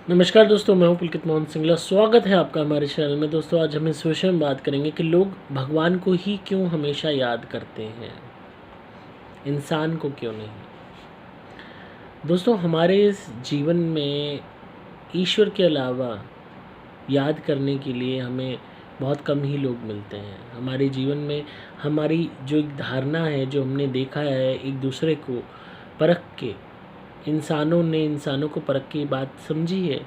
नमस्कार दोस्तों, मैं हूं पुलकित मोहन सिंगला। स्वागत है आपका हमारे चैनल में। दोस्तों, आज हम इस विषय में बात करेंगे कि लोग भगवान को ही क्यों हमेशा याद करते हैं, इंसान को क्यों नहीं। दोस्तों, हमारे इस जीवन में ईश्वर के अलावा याद करने के लिए हमें बहुत कम ही लोग मिलते हैं। हमारे जीवन में हमारी जो एक धारणा है, जो हमने देखा है एक दूसरे को परख के, इंसानों ने इंसानों को परख के बात समझी है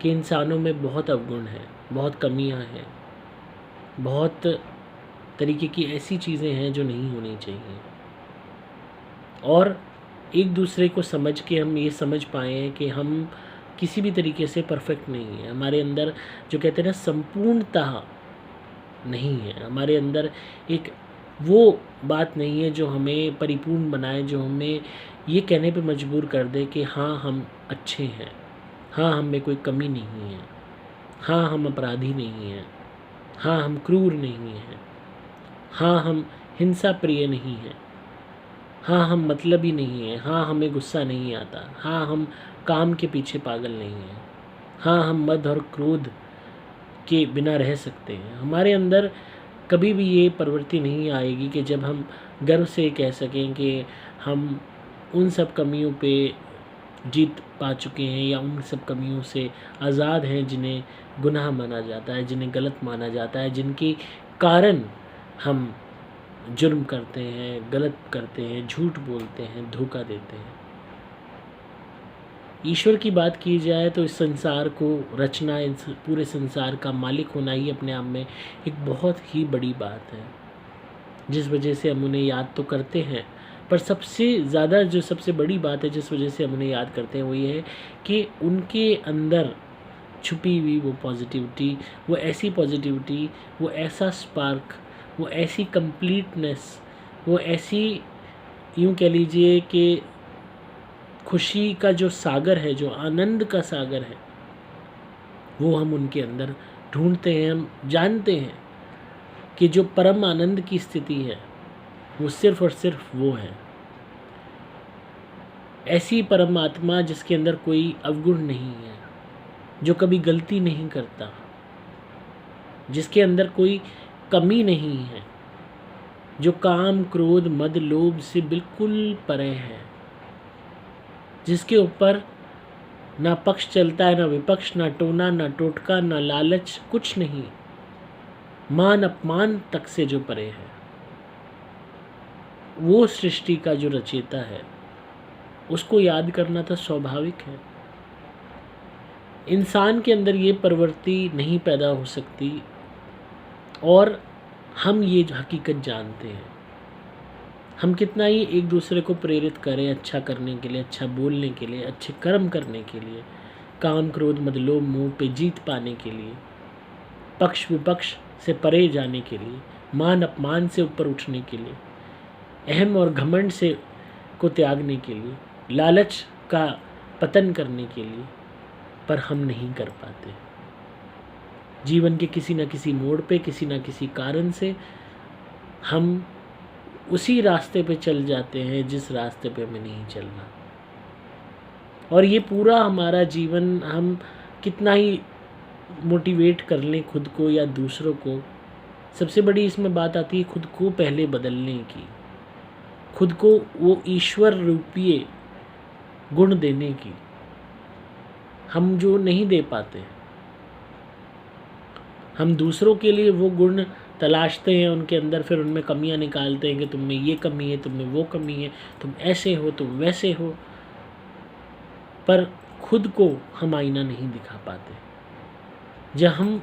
कि इंसानों में बहुत अवगुण हैं, बहुत कमियां हैं, बहुत तरीके की ऐसी चीज़ें हैं जो नहीं होनी चाहिए। और एक दूसरे को समझ के हम ये समझ पाए हैं कि हम किसी भी तरीके से परफेक्ट नहीं है। हमारे अंदर जो कहते हैं ना, संपूर्णता नहीं है। हमारे अंदर एक वो बात नहीं है जो हमें परिपूर्ण बनाए, जो हमें ये कहने पे मजबूर कर दे कि हाँ हम अच्छे हैं, हाँ हम में कोई कमी नहीं है, हाँ हम अपराधी नहीं हैं, हाँ हम क्रूर नहीं हैं, हाँ हम हिंसा प्रिय नहीं हैं, हाँ हम मतलबी नहीं हैं, हाँ हमें गुस्सा नहीं आता, हाँ हम काम के पीछे पागल नहीं हैं, हाँ हम मद और क्रोध के बिना रह सकते हैं। हमारे अंदर कभी भी ये प्रवृत्ति नहीं आएगी कि जब हम गर्व से कह सकें कि हम उन सब कमियों पे जीत पा चुके हैं या उन सब कमियों से आज़ाद हैं जिन्हें गुनाह माना जाता है, जिन्हें गलत माना जाता है, जिनके कारण हम जुर्म करते हैं, गलत करते हैं, झूठ बोलते हैं, धोखा देते हैं। ईश्वर की बात की जाए तो इस संसार को रचना, इस पूरे संसार का मालिक होना ही अपने आप में एक बहुत ही बड़ी बात है, जिस वजह से हम उन्हें याद तो करते हैं। पर सबसे ज़्यादा जो सबसे बड़ी बात है जिस वजह से हम उन्हें याद करते हैं वो ये है कि उनके अंदर छुपी हुई वो पॉजिटिविटी, वो ऐसी पॉजिटिविटी, वो ऐसा स्पार्क, वो ऐसी कंप्लीटनेस, वो ऐसी, यूँ कह लीजिए कि खुशी का जो सागर है, जो आनंद का सागर है, वो हम उनके अंदर ढूंढते हैं। हम जानते हैं कि जो परम आनंद की स्थिति है वो सिर्फ और सिर्फ वो है। ऐसी परमात्मा जिसके अंदर कोई अवगुण नहीं है, जो कभी गलती नहीं करता, जिसके अंदर कोई कमी नहीं है, जो काम क्रोध मद लोभ से बिल्कुल परे है, जिसके ऊपर ना पक्ष चलता है ना विपक्ष, ना टोना ना टोटका ना लालच, कुछ नहीं, मान अपमान तक से जो परे है, वो सृष्टि का जो रचयिता है, उसको याद करना तो स्वाभाविक है। इंसान के अंदर ये प्रवृत्ति नहीं पैदा हो सकती और हम ये हकीकत जानते हैं। हम कितना ही एक दूसरे को प्रेरित करें अच्छा करने के लिए, अच्छा बोलने के लिए, अच्छे कर्म करने के लिए, काम क्रोध मद लोभ मोह पे जीत पाने के लिए, पक्ष विपक्ष से परे जाने के लिए, मान अपमान से ऊपर उठने के लिए, अहम और घमंड से को त्यागने के लिए, लालच का पतन करने के लिए, पर हम नहीं कर पाते। जीवन के किसी न किसी मोड़ पे, किसी न किसी कारण से हम उसी रास्ते पे चल जाते हैं जिस रास्ते पे हमें नहीं चलना। और ये पूरा हमारा जीवन हम कितना ही मोटिवेट कर लें खुद को या दूसरों को, सबसे बड़ी इसमें बात आती है खुद को पहले बदलने की, खुद को वो ईश्वर रूपीय गुण देने की, हम जो नहीं दे पाते। हम दूसरों के लिए वो गुण तलाशते हैं उनके अंदर, फिर उनमें कमियां निकालते हैं कि तुम में ये कमी है, तुम में वो कमी है, तुम ऐसे हो, तुम वैसे हो, पर खुद को हम आईना नहीं दिखा पाते। जब हम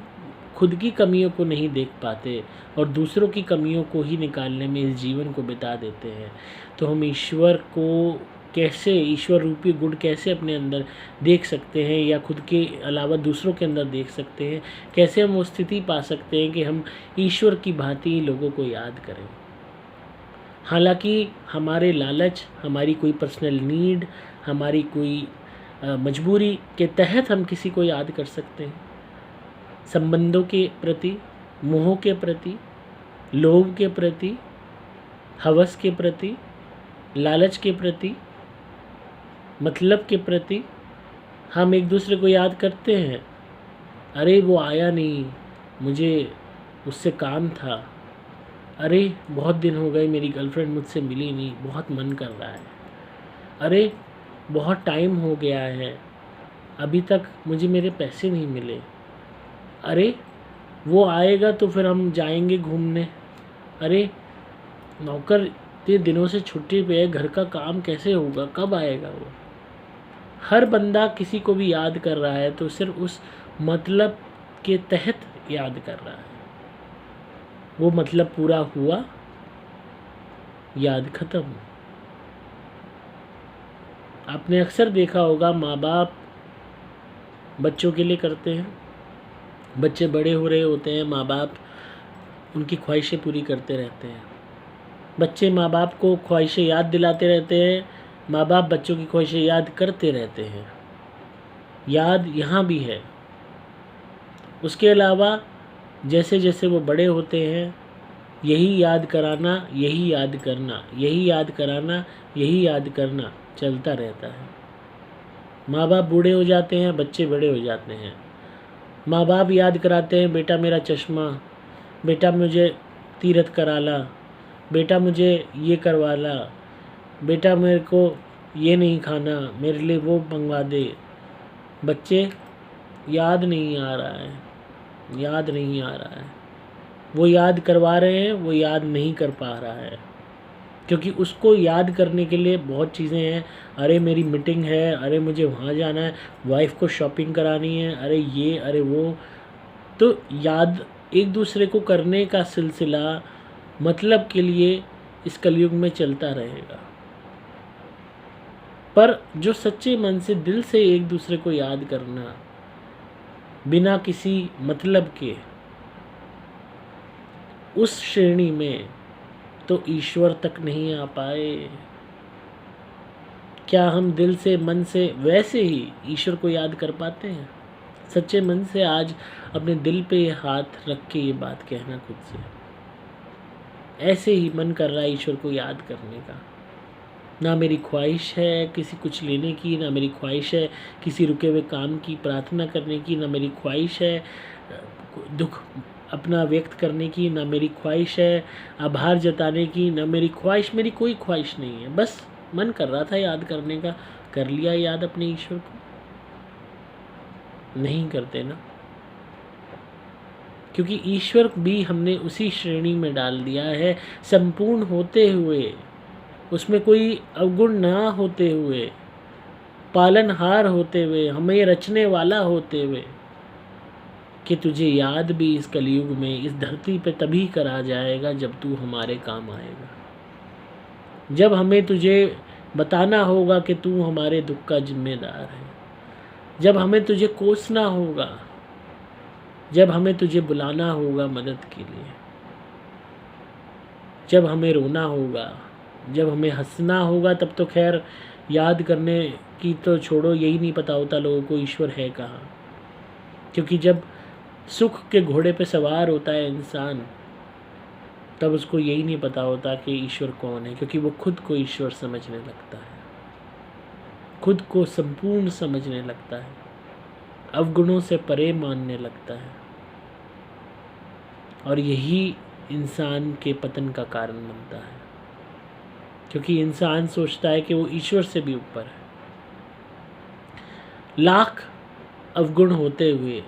खुद की कमियों को नहीं देख पाते और दूसरों की कमियों को ही निकालने में इस जीवन को बिता देते हैं, तो हम ईश्वर को कैसे, ईश्वर रूपी गुण कैसे अपने अंदर देख सकते हैं या खुद के अलावा दूसरों के अंदर देख सकते हैं? कैसे हम वो स्थिति पा सकते हैं कि हम ईश्वर की भांति लोगों को याद करें? हालांकि हमारे लालच, हमारी कोई पर्सनल नीड, हमारी कोई मजबूरी के तहत हम किसी को याद कर सकते हैं। संबंधों के प्रति, मोह के प्रति, लोभ के प्रति, हवस के प्रति, लालच के प्रति, मतलब के प्रति हम एक दूसरे को याद करते हैं, अरे वो आया नहीं, मुझे उससे काम था, अरे बहुत दिन हो गए मेरी गर्लफ्रेंड मुझसे मिली नहीं, बहुत मन कर रहा है, अरे बहुत टाइम हो गया है, अभी तक मुझे मेरे पैसे नहीं मिले, अरे वो आएगा तो फिर हम जाएंगे घूमने, अरे नौकर इतने दिनों से छुट्टी पे है, घर का काम कैसे होगा, कब आएगा वो। हर बंदा किसी को भी याद कर रहा है तो सिर्फ उस मतलब के तहत याद कर रहा है। वो मतलब पूरा हुआ, याद खत्म। आपने अक्सर देखा होगा माँ बाप बच्चों के लिए करते हैं, बच्चे बड़े हो रहे होते हैं, माँ बाप उनकी ख्वाहिशें पूरी करते रहते हैं, बच्चे माँ बाप को ख्वाहिशें याद दिलाते रहते हैं, माँ बाप बच्चों की ख्वाहिशें याद करते रहते हैं। याद यहाँ भी है। उसके अलावा जैसे जैसे वो बड़े होते हैं, यही याद कराना, यही याद करना, यही याद कराना, यही याद करना चलता रहता है। माँ बाप बूढ़े हो जाते हैं, बच्चे बड़े हो जाते हैं। माँ बाप याद कराते हैं, बेटा मेरा चश्मा, बेटा मुझे तीरथ करा ला, बेटा मुझे ये करवा ला, बेटा मेरे को ये नहीं खाना, मेरे लिए वो मंगवा दे। बच्चे याद नहीं आ रहा है, याद नहीं आ रहा है। वो याद करवा रहे हैं, वो याद नहीं कर पा रहा है, क्योंकि उसको याद करने के लिए बहुत चीज़ें हैं। अरे मेरी मीटिंग है, अरे मुझे वहाँ जाना है, वाइफ को शॉपिंग करानी है, अरे ये अरे वो। तो याद एक दूसरे को करने का सिलसिला मतलब के लिए इस कलयुग में चलता रहेगा। पर जो सच्चे मन से दिल से एक दूसरे को याद करना बिना किसी मतलब के, उस श्रेणी में तो ईश्वर तक नहीं आ पाए। क्या हम दिल से मन से वैसे ही ईश्वर को याद कर पाते हैं? सच्चे मन से आज अपने दिल पे हाथ रख के ये बात कहना खुद से, ऐसे ही मन कर रहा है ईश्वर को याद करने का। ना मेरी ख्वाहिश है किसी कुछ लेने की, ना मेरी ख्वाहिश है किसी रुके हुए काम की प्रार्थना करने की, ना मेरी ख्वाहिश है दुख अपना व्यक्त करने की, ना मेरी ख्वाहिश है आभार जताने की, ना मेरी कोई ख्वाहिश नहीं है। बस मन कर रहा था याद करने का, कर लिया याद अपने ईश्वर को। नहीं करते ना, क्योंकि ईश्वर भी हमने उसी श्रेणी में डाल दिया है, संपूर्ण होते हुए, उसमें कोई अवगुण ना होते हुए, पालनहार होते हुए, हमें रचने वाला होते हुए, कि तुझे याद भी इस कलयुग में इस धरती पे तभी करा जाएगा जब तू हमारे काम आएगा, जब हमें तुझे बताना होगा कि तू हमारे दुख का जिम्मेदार है, जब हमें तुझे कोसना होगा, जब हमें तुझे बुलाना होगा मदद के लिए, जब हमें रोना होगा, जब हमें हंसना होगा। तब तो खैर याद करने की तो छोड़ो, यही नहीं पता होता लोगों को ईश्वर है कहाँ। क्योंकि जब सुख के घोड़े पे सवार होता है इंसान, तब उसको यही नहीं पता होता कि ईश्वर कौन है, क्योंकि वो खुद को ईश्वर समझने लगता है, खुद को संपूर्ण समझने लगता है, अवगुणों से परे मानने लगता है। और यही इंसान के पतन का कारण बनता है, क्योंकि इंसान सोचता है कि वो ईश्वर से भी ऊपर है। लाख अवगुण होते हुए,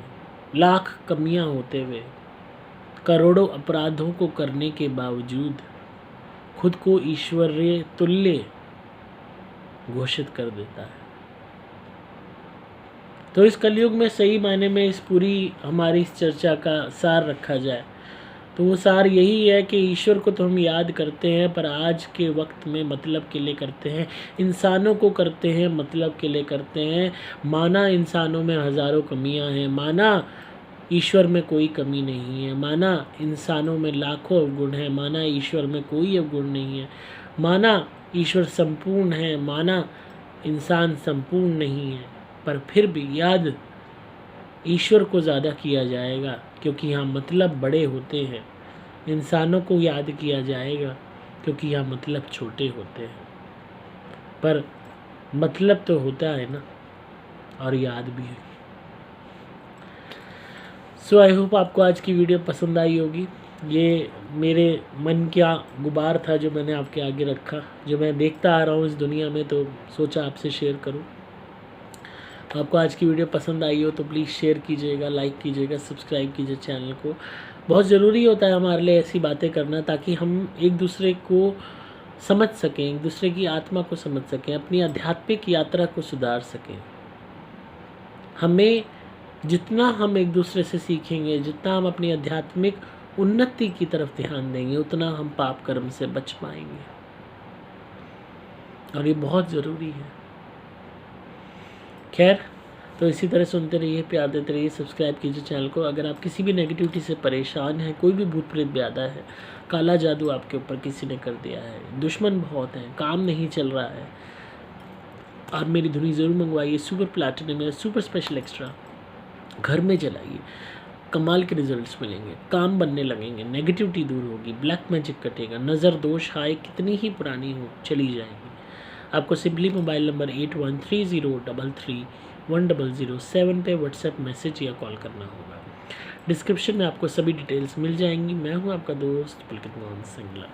लाख कमियां होते हुए, करोड़ों अपराधों को करने के बावजूद खुद को ईश्वरीय तुल्य घोषित कर देता है। तो इस कलयुग में सही मायने में इस पूरी हमारी इस चर्चा का सार रखा जाए तो वो सार यही है कि ईश्वर को तो हम याद करते हैं, पर आज के वक्त में मतलब के लिए करते हैं, इंसानों को करते हैं, मतलब के लिए करते हैं। माना इंसानों में हज़ारों कमियां हैं, माना ईश्वर में कोई कमी नहीं है, माना इंसानों में लाखों अवगुण हैं, माना ईश्वर में कोई अवगुण नहीं है, माना ईश्वर संपूर्ण है, माना इंसान संपूर्ण नहीं है, पर फिर भी याद ईश्वर को ज़्यादा किया जाएगा, क्योंकि यहाँ मतलब बड़े होते हैं। इंसानों को याद किया जाएगा क्योंकि यहाँ मतलब छोटे होते हैं। पर मतलब तो होता है ना, और याद भी। सो आई होप आपको आज की वीडियो पसंद आई होगी। ये मेरे मन का गुबार था जो मैंने आपके आगे रखा, जो मैं देखता आ रहा हूँ इस दुनिया में, तो सोचा आपसे शेयर करूँ। आपको आज की वीडियो पसंद आई हो तो प्लीज़ शेयर कीजिएगा, लाइक कीजिएगा, सब्सक्राइब कीजिए चैनल को। बहुत ज़रूरी होता है हमारे लिए ऐसी बातें करना, ताकि हम एक दूसरे को समझ सकें, एक दूसरे की आत्मा को समझ सकें, अपनी आध्यात्मिक यात्रा को सुधार सकें। हमें जितना हम एक दूसरे से सीखेंगे, जितना हम अपनी आध्यात्मिक उन्नति की तरफ ध्यान देंगे, उतना हम पाप कर्म से बच पाएंगे, और ये बहुत ज़रूरी है। खैर, तो इसी तरह सुनते रहिए, प्यार देते रहिए, सब्सक्राइब कीजिए चैनल को। अगर आप किसी भी नेगेटिविटी से परेशान हैं, कोई भी भूत प्रेत ब्यादा है, काला जादू आपके ऊपर किसी ने कर दिया है, दुश्मन बहुत हैं, काम नहीं चल रहा है, आप मेरी धुनी ज़रूर मंगवाइए। सुपर प्लैटिनम या सुपर स्पेशल एक्स्ट्रा घर में जलाइए, कमाल के रिजल्ट्स मिलेंगे, काम बनने लगेंगे, नेगेटिविटी दूर होगी, ब्लैक मैजिक कटेगा, नज़र दोष हाय कितनी ही पुरानी हो चली जाएगी। आपको सिंपली मोबाइल नंबर 8130331007 पे व्हाट्सएप मैसेज या कॉल करना होगा। डिस्क्रिप्शन में आपको सभी डिटेल्स मिल जाएंगी। मैं हूं आपका दोस्त पुलकित मोहन सिंगला।